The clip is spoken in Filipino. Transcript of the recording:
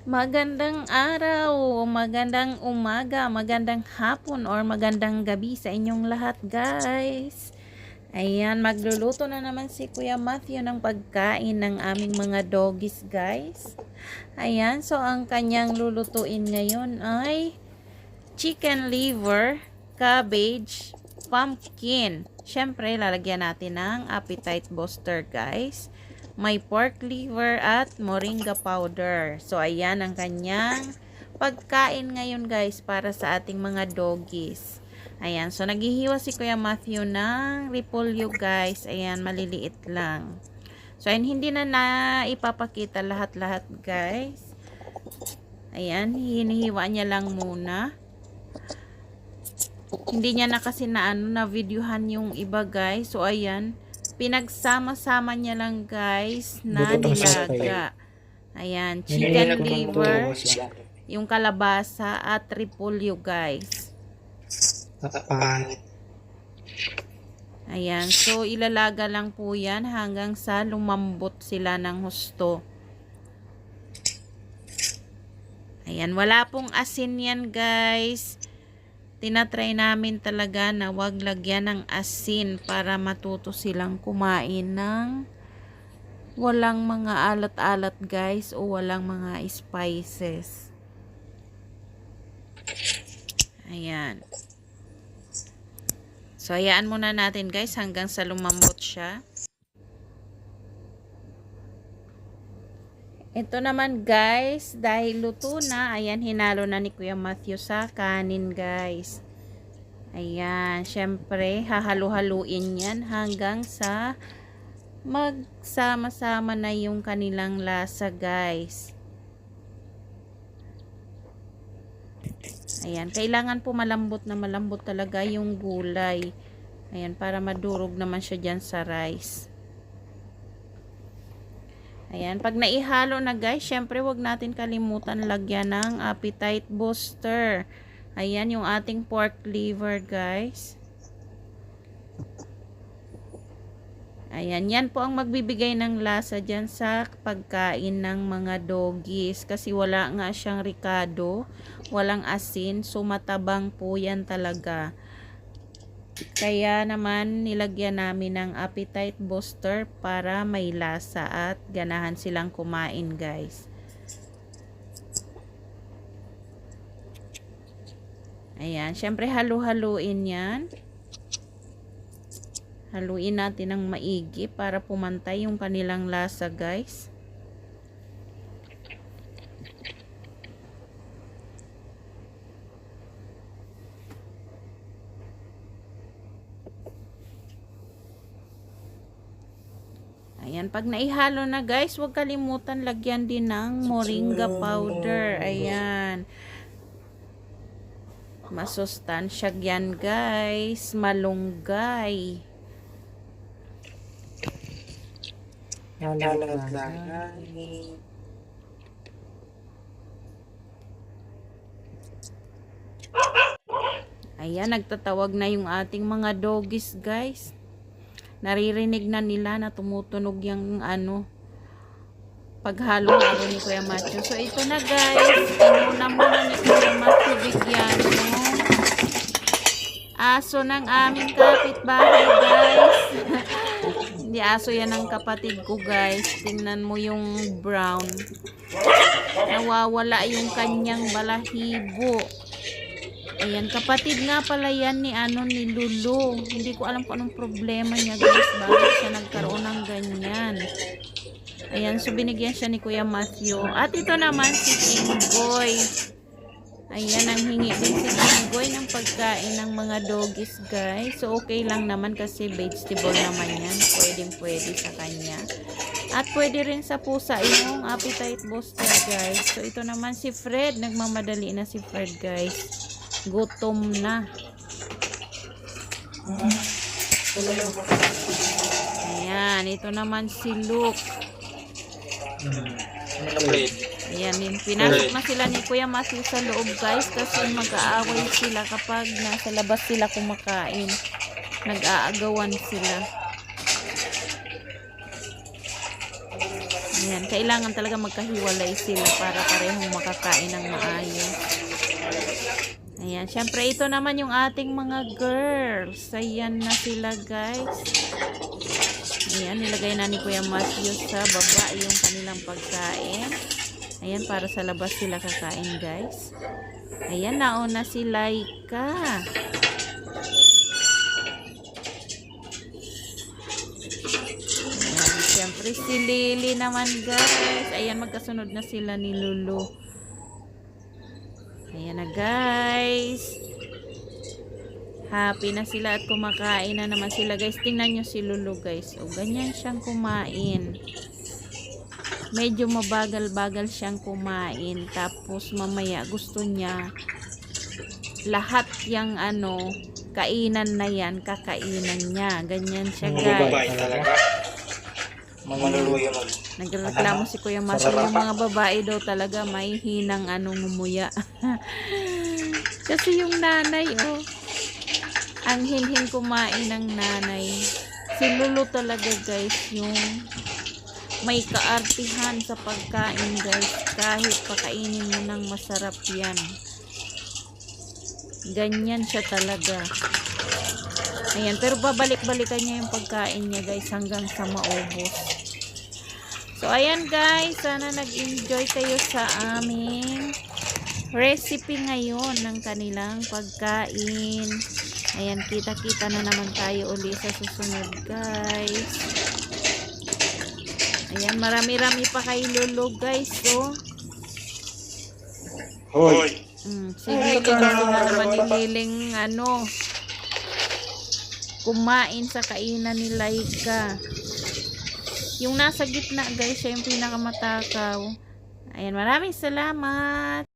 Magandang araw, magandang umaga, magandang hapon, or magandang gabi sa inyong lahat, guys. Ayan, magluluto na naman si Kuya Matthew ng pagkain ng aming mga doggies, guys. Ayan, so ang kanyang lulutuin ngayon ay chicken liver, cabbage, pumpkin. Siyempre, lalagyan natin ng appetite booster, guys. May pork liver at moringa powder. So, ayan ang kanyang pagkain ngayon, guys, para sa ating mga doggies. Ayan, so naghihiwa si Kuya Matthew ng repolyo, guys. Ayan, maliliit lang. So, ayan, hindi na ipapakita lahat-lahat, guys. Ayan, hinihiwa niya lang muna. Hindi niya na kasi na videohan yung iba, guys. So, ayan, pinagsama-sama niya lang, guys, na nilaga. Ayan, chicken liver, yung kalabasa, at repolyo, guys. Ayan, so ilalaga lang po yan hanggang sa lumambot sila ng husto. Ayan, wala pong asin yan, guys. Tinatry namin talaga na wag lagyan ng asin para matuto silang kumain ng walang mga alat-alat, guys, o walang mga spices. Ayan. So, hayaan muna natin, guys, hanggang sa lumambot siya. Ito naman, guys, dahil luto na, ayan, hinalo na ni Kuya Matthew sa kanin, guys. Ayan, syempre, hahalo-haluin yan hanggang sa magsama-sama na yung kanilang lasa, guys. Ayan, kailangan po malambot na malambot talaga yung gulay. Ayan, para madurog naman siya dyan sa rice. Ayan, pag naihalo na, guys, syempre wag natin kalimutan lagyan ng appetite booster. Ayan, yung ating pork liver, guys. Ayan, yan po ang magbibigay ng lasa dyan sa pagkain ng mga doggies. Kasi wala nga siyang ricado, walang asin, so matabang po yan talaga. Kaya naman nilagyan namin ng appetite booster para may lasa at ganahan silang kumain, guys. Ayan, syempre halu-haluin yan. Haluin natin ng maigi para pumantay yung kanilang lasa, guys. Ayan, pag naihalo na, guys, huwag kalimutan lagyan din ng moringa powder. Ayan. Masustansya yan, guys. Malunggay. Ayan, nagtatawag na yung ating mga doggies, guys. Naririnig na nila na tumutunog yung paghalo-halo ni Kuya Matthew. So, ito na, guys. Inuna muna ni Kuya Matthew bigyan yung aso ng aming kapitbahay, guys. Hindi aso yan ng kapatid ko, guys. Tingnan mo yung brown. Nawawala yung kanyang balahibo. Ayan, kapatid nga pala yan ni Lulu. Hindi ko alam kung anong problema niya, guys. Bakit siya nagkaroon ng ganyan. Ayan, so binigyan siya ni Kuya Matthew. At ito naman si King Boy. Ayan, ang hingi din si King Boy ng pagkain ng mga doggies, guys. So, okay lang naman kasi vegetable naman yan. Pwede sa kanya. At pwede rin sa pusa yung appetite booster, guys. So, ito naman si Fred. Nagmamadali na si Fred, guys. Gutom na. Ayan, ito naman si Luke. Ayan, pinasok na sila ni Kuya Matthew sa loob, guys, kasi mag-aaway sila kapag nasa labas sila kumakain. Nag-aagawan sila. Ayan, kailangan talaga magkahiwalay sila para parehong makakain ng maayos. Ayan, syempre ito naman yung ating mga girls. Ayan na sila guys. Ayan, nilagay na ni Kuya Matthew sa baba yung kanilang pagkain. Ayan, para sa labas sila kakain guys. Ayan, nauna si Laika. Ayan, syempre si Lily naman guys. Ayan, magkasunod na sila ni Lulu. Ayan na guys. Happy na sila at kumakain na naman sila guys. Tingnan nyo si Lulu guys. O, ganyan siyang kumain. Medyo mabagal-bagal siyang kumain. Tapos mamaya gusto niya lahat yung kainan na yan, kakainan niya. Ganyan siya guys. Nagreklamo si Kuya Matthew. Yung mga babae daw talaga may hinang ngumuya. Kasi yung nanay ang hinhin kumain ng nanay. Si Lulu talaga guys yung may kaartihan sa pagkain guys. Kahit pakainin mo ng masarap yan, ganyan siya talaga. Ayan, pero babalik-balikan niya yung pagkain niya guys hanggang sa maubos. So ayan guys, sana nag-enjoy kayo sa aming recipe ngayon ng kanilang pagkain. Ayan, kita-kita na naman tayo uli sa susunod guys. Ayan, marami-rami pa kay Lulu guys. So Hoy. si Liling gusto na naman ni Liling kumain sa kainan ni Laika. Yung nasa gitna guys, siya yung pinakamatakaw. Ayan, maraming salamat.